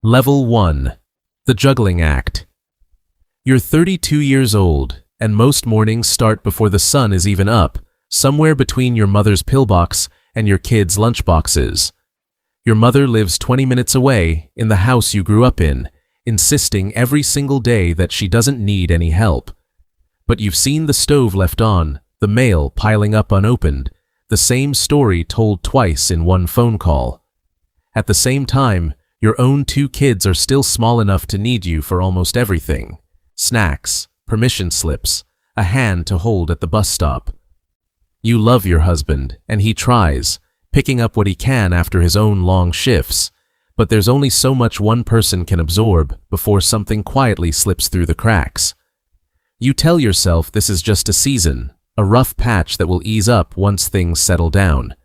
Level 1. The Juggling Act. You're 32 years old, and most mornings start before the sun is even up, somewhere between your mother's pillbox and your kids' lunchboxes. Your mother lives 20 minutes away, in the house you grew up in, insisting every single day that she doesn't need any help. But you've seen the stove left on, the mail piling up unopened, the same story told twice in one phone call. At the same time, your own 2 kids are still small enough to need you for almost everything. Snacks, permission slips, a hand to hold at the bus stop. You love your husband, and he tries, picking up what he can after his own long shifts, but there's only so much one person can absorb before something quietly slips through the cracks. You tell yourself this is just a season, a rough patch that will ease up once things settle down.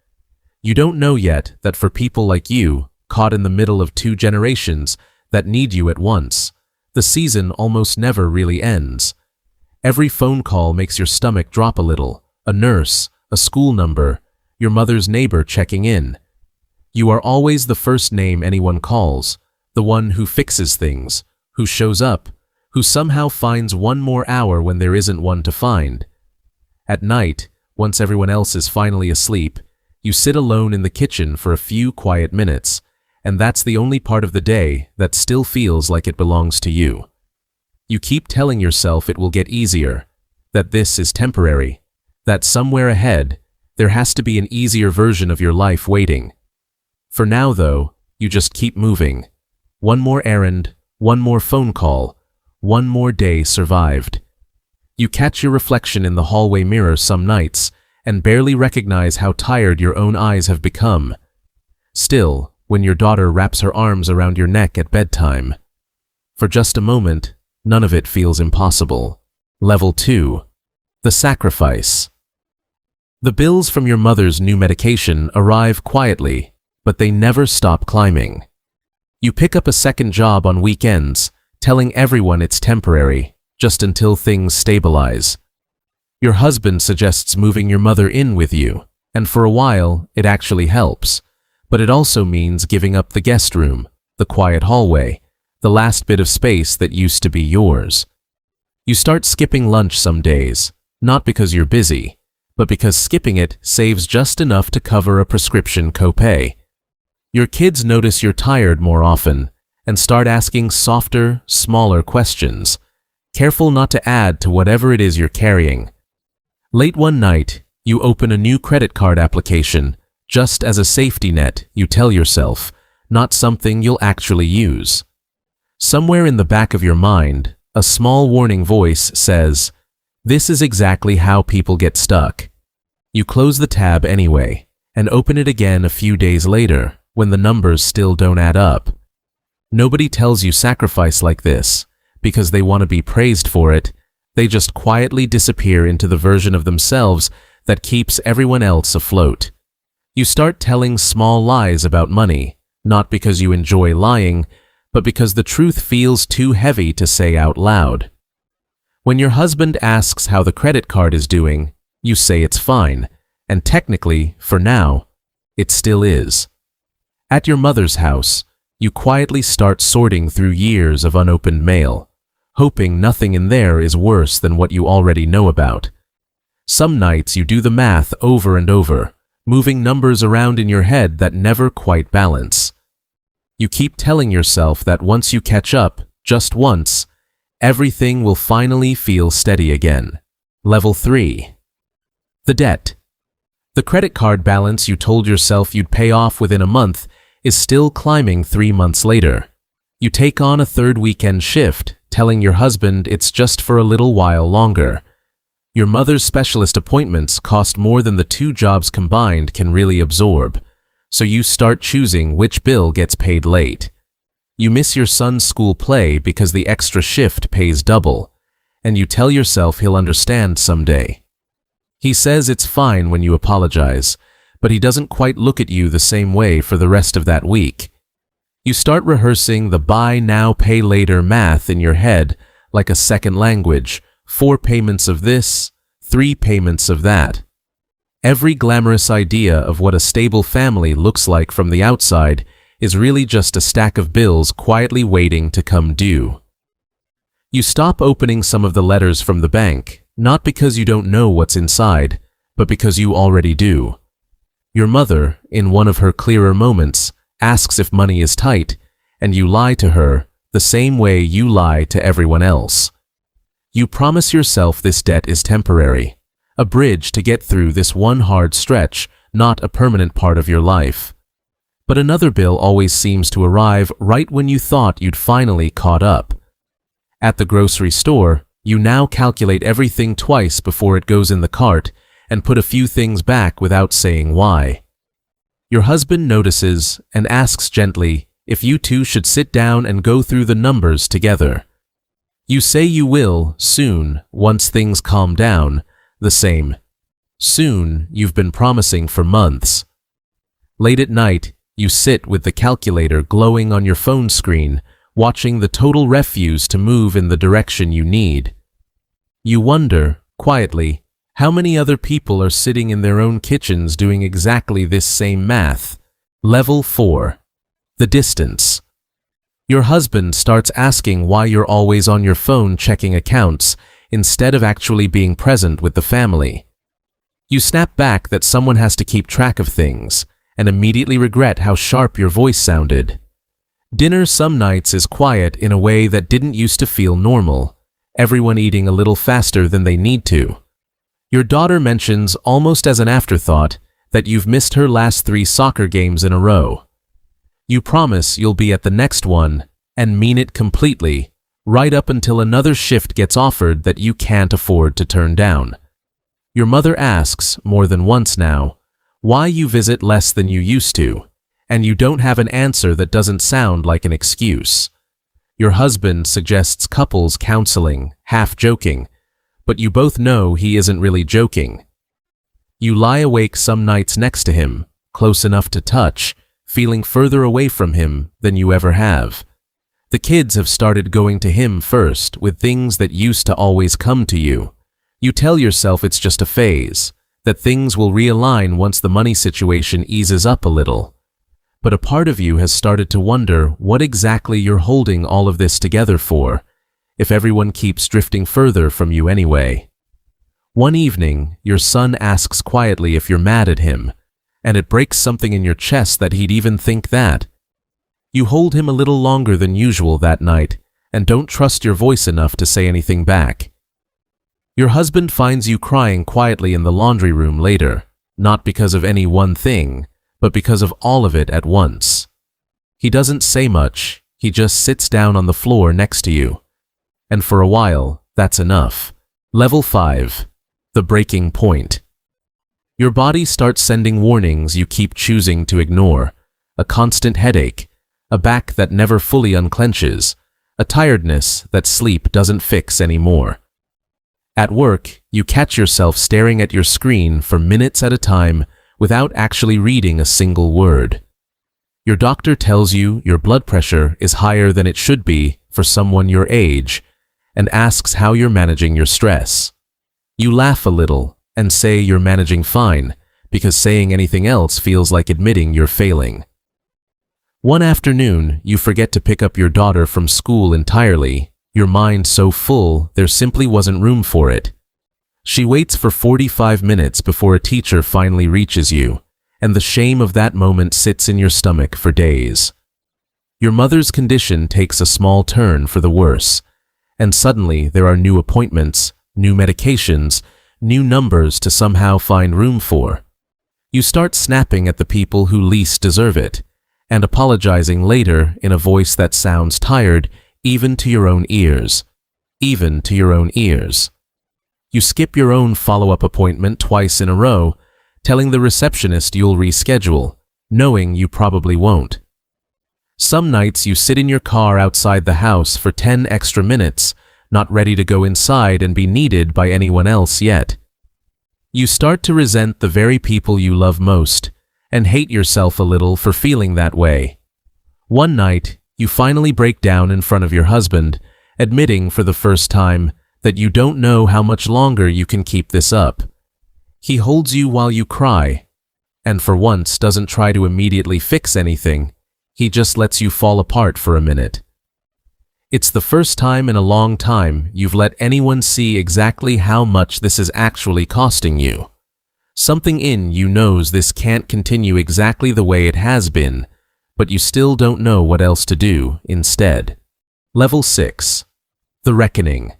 You don't know yet that for people like you, caught in the middle of 2 generations that need you at once, the season almost never really ends. Every phone call makes your stomach drop a little, a nurse, a school number, your mother's neighbor checking in. You are always the first name anyone calls, the one who fixes things, who shows up, who somehow finds one more hour when there isn't one to find. At night, once everyone else is finally asleep, you sit alone in the kitchen for a few quiet minutes, and that's the only part of the day that still feels like it belongs to you. You keep telling yourself it will get easier, that this is temporary, that somewhere ahead, there has to be an easier version of your life waiting. For now, though, you just keep moving. One more errand, one more phone call, one more day survived. You catch your reflection in the hallway mirror some nights and barely recognize how tired your own eyes have become. Still, when your daughter wraps her arms around your neck at bedtime, for just a moment, none of it feels impossible. Level 2. The Sacrifice. The bills from your mother's new medication arrive quietly, but they never stop climbing. You pick up a second job on weekends, telling everyone it's temporary, just until things stabilize. Your husband suggests moving your mother in with you, and for a while, it actually helps. But it also means giving up the guest room, the quiet hallway, the last bit of space that used to be yours. You start skipping lunch some days, not because you're busy, but because skipping it saves just enough to cover a prescription copay. Your kids notice you're tired more often and start asking softer, smaller questions, careful not to add to whatever it is you're carrying. Late one night, you open a new credit card application, just as a safety net, you tell yourself, not something you'll actually use. Somewhere in the back of your mind, a small warning voice says, "This is exactly how people get stuck." You close the tab anyway, and open it again a few days later, when the numbers still don't add up. Nobody tells you sacrifice like this, because they want to be praised for it. They just quietly disappear into the version of themselves that keeps everyone else afloat. You start telling small lies about money, not because you enjoy lying, but because the truth feels too heavy to say out loud. When your husband asks how the credit card is doing, you say it's fine, and technically, for now, it still is. At your mother's house, you quietly start sorting through years of unopened mail, hoping nothing in there is worse than what you already know about. Some nights you do the math over and over, moving numbers around in your head that never quite balance. You keep telling yourself that once you catch up, just once, everything will finally feel steady again. Level 3. The Debt. The credit card balance you told yourself you'd pay off within a month is still climbing 3 months later. You take on a third weekend shift, telling your husband it's just for a little while longer. Your mother's specialist appointments cost more than the 2 jobs combined can really absorb, so you start choosing which bill gets paid late. You miss your son's school play because the extra shift pays double, and you tell yourself he'll understand someday. He says it's fine when you apologize, but he doesn't quite look at you the same way for the rest of that week. You start rehearsing the buy now, pay later math in your head like a second language, 4 payments of this, 3 payments of that. Every glamorous idea of what a stable family looks like from the outside is really just a stack of bills quietly waiting to come due. You stop opening some of the letters from the bank, not because you don't know what's inside, but because you already do. Your mother, in one of her clearer moments, asks if money is tight, and you lie to her the same way you lie to everyone else. You promise yourself this debt is temporary, a bridge to get through this one hard stretch, not a permanent part of your life. But another bill always seems to arrive right when you thought you'd finally caught up. At the grocery store, you now calculate everything twice before it goes in the cart and put a few things back without saying why. Your husband notices and asks gently if you two should sit down and go through the numbers together. You say you will, soon, once things calm down, the same soon you've been promising for months. Late at night, you sit with the calculator glowing on your phone screen, watching the total refuse to move in the direction you need. You wonder, quietly, how many other people are sitting in their own kitchens doing exactly this same math. Level 4. The distance. Your husband starts asking why you're always on your phone checking accounts instead of actually being present with the family. You snap back that someone has to keep track of things, and immediately regret how sharp your voice sounded. Dinner some nights is quiet in a way that didn't used to feel normal, everyone eating a little faster than they need to. Your daughter mentions almost as an afterthought that you've missed her last 3 soccer games in a row. You promise you'll be at the next one, and mean it completely, right up until another shift gets offered that you can't afford to turn down. Your mother asks, more than once now, why you visit less than you used to, and you don't have an answer that doesn't sound like an excuse. Your husband suggests couples counseling, half joking, but you both know he isn't really joking. You lie awake some nights next to him, close enough to touch, feeling further away from him than you ever have. The kids have started going to him first with things that used to always come to you. You tell yourself it's just a phase, that things will realign once the money situation eases up a little. But a part of you has started to wonder what exactly you're holding all of this together for, if everyone keeps drifting further from you anyway. One evening, your son asks quietly if you're mad at him, and it breaks something in your chest that he'd even think that. You hold him a little longer than usual that night, and don't trust your voice enough to say anything back. Your husband finds you crying quietly in the laundry room later, not because of any one thing, but because of all of it at once. He doesn't say much, he just sits down on the floor next to you. And for a while, that's enough. Level 5. The breaking point. Your body starts sending warnings you keep choosing to ignore. A constant headache, a back that never fully unclenches, a tiredness that sleep doesn't fix anymore. At work, you catch yourself staring at your screen for minutes at a time without actually reading a single word. Your doctor tells you your blood pressure is higher than it should be for someone your age and asks how you're managing your stress. You laugh a little and say you're managing fine because saying anything else feels like admitting you're failing. One afternoon, you forget to pick up your daughter from school entirely, your mind so full there simply wasn't room for it. She waits for 45 minutes before a teacher finally reaches you, and the shame of that moment sits in your stomach for days. Your mother's condition takes a small turn for the worse, and suddenly there are new appointments, new medications, new numbers to somehow find room for. You start snapping at the people who least deserve it, and apologizing later in a voice that sounds tired even to your own ears. Even to your own ears. You skip your own follow-up appointment twice in a row, telling the receptionist you'll reschedule, knowing you probably won't. Some nights you sit in your car outside the house for 10 extra minutes, not ready to go inside and be needed by anyone else yet. You start to resent the very people you love most, and hate yourself a little for feeling that way. One night, you finally break down in front of your husband, admitting for the first time that you don't know how much longer you can keep this up. He holds you while you cry, and for once doesn't try to immediately fix anything. he just lets you fall apart for a minute. It's the first time in a long time you've let anyone see exactly how much this is actually costing you. Something in you knows this can't continue exactly the way it has been, but you still don't know what else to do instead. Level 6. The Reckoning.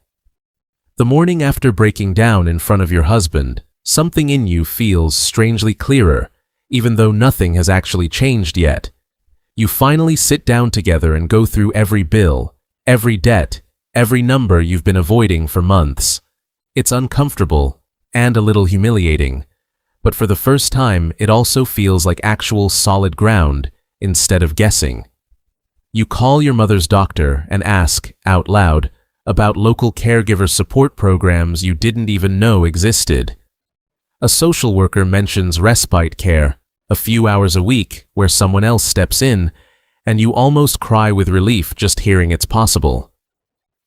The morning after breaking down in front of your husband, something in you feels strangely clearer, even though nothing has actually changed yet. You finally sit down together and go through every bill, every debt, every number you've been avoiding for months. It's uncomfortable and a little humiliating, but for the first time it also feels like actual solid ground instead of guessing. You call your mother's doctor and ask, out loud, about local caregiver support programs you didn't even know existed. A social worker mentions respite care, a few hours a week where someone else steps in, and you almost cry with relief just hearing it's possible.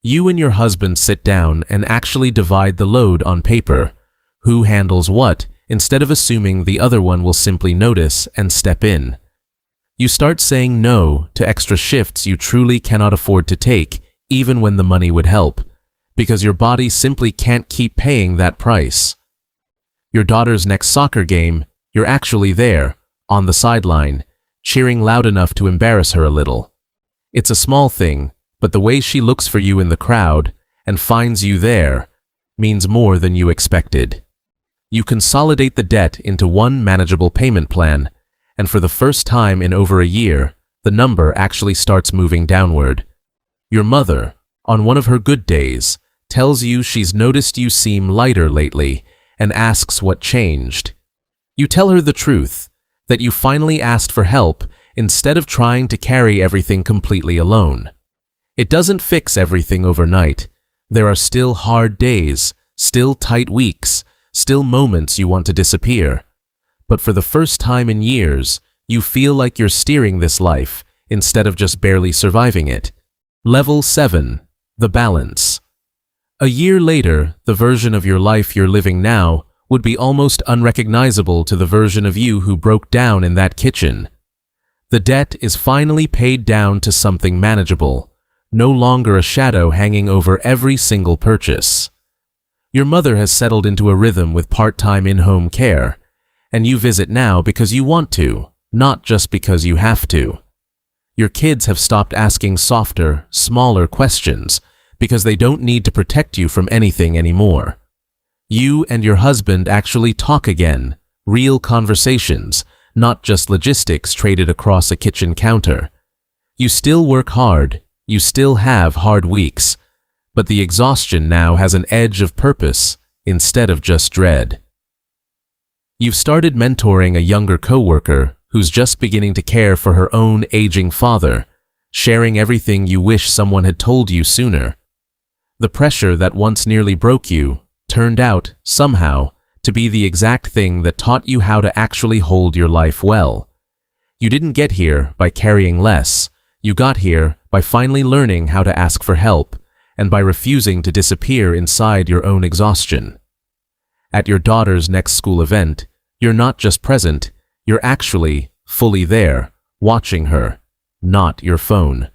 You and your husband sit down and actually divide the load on paper, who handles what, instead of assuming the other one will simply notice and step in. You start saying no to extra shifts you truly cannot afford to take, even when the money would help, because your body simply can't keep paying that price. Your daughter's next soccer game, you're actually there, on the sideline, cheering loud enough to embarrass her a little. It's a small thing, but the way she looks for you in the crowd and finds you there means more than you expected. You consolidate the debt into one manageable payment plan, and for the first time in over a year, the number actually starts moving downward. Your mother, on one of her good days, tells you she's noticed you seem lighter lately and asks what changed. You tell her the truth, that you finally asked for help instead of trying to carry everything completely alone. It doesn't fix everything overnight. There are still hard days, still tight weeks, still moments you want to disappear. But for the first time in years, you feel like you're steering this life instead of just barely surviving it. Level 7. The Balance. A year later, the version of your life you're living now would be almost unrecognizable to the version of you who broke down in that kitchen. The debt is finally paid down to something manageable, no longer a shadow hanging over every single purchase. Your mother has settled into a rhythm with part-time in-home care, and you visit now because you want to, not just because you have to. Your kids have stopped asking softer, smaller questions because they don't need to protect you from anything anymore. You and your husband actually talk again, real conversations, not just logistics traded across a kitchen counter. You still work hard, you still have hard weeks, but the exhaustion now has an edge of purpose instead of just dread. You've started mentoring a younger coworker who's just beginning to care for her own aging father, sharing everything you wish someone had told you sooner. The pressure that once nearly broke you turned out, somehow, to be the exact thing that taught you how to actually hold your life well. You didn't get here by carrying less. You got here by finally learning how to ask for help and by refusing to disappear inside your own exhaustion. At your daughter's next school event, you're not just present, you're actually fully there, watching her, not your phone.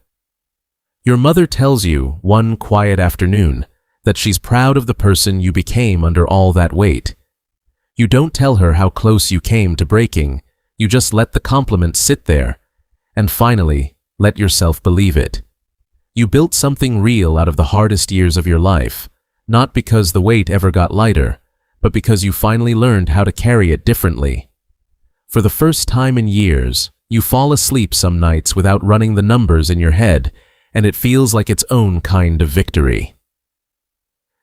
Your mother tells you one quiet afternoon that she's proud of the person you became under all that weight. You don't tell her how close you came to breaking, you just let the compliment sit there, and finally, let yourself believe it. You built something real out of the hardest years of your life, not because the weight ever got lighter, but because you finally learned how to carry it differently. For the first time in years, you fall asleep some nights without running the numbers in your head, and it feels like its own kind of victory.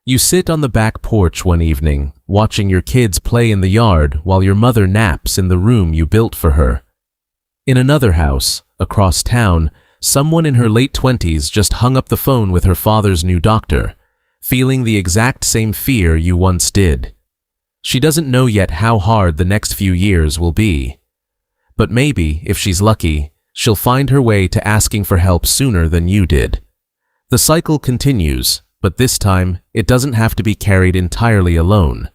You sit on the back porch one evening, watching your kids play in the yard while your mother naps in the room you built for her. In another house, across town, someone in her late 20s just hung up the phone with her father's new doctor, feeling the exact same fear you once did. She doesn't know yet how hard the next few years will be. But maybe, if she's lucky, she'll find her way to asking for help sooner than you did. The cycle continues, but this time, it doesn't have to be carried entirely alone.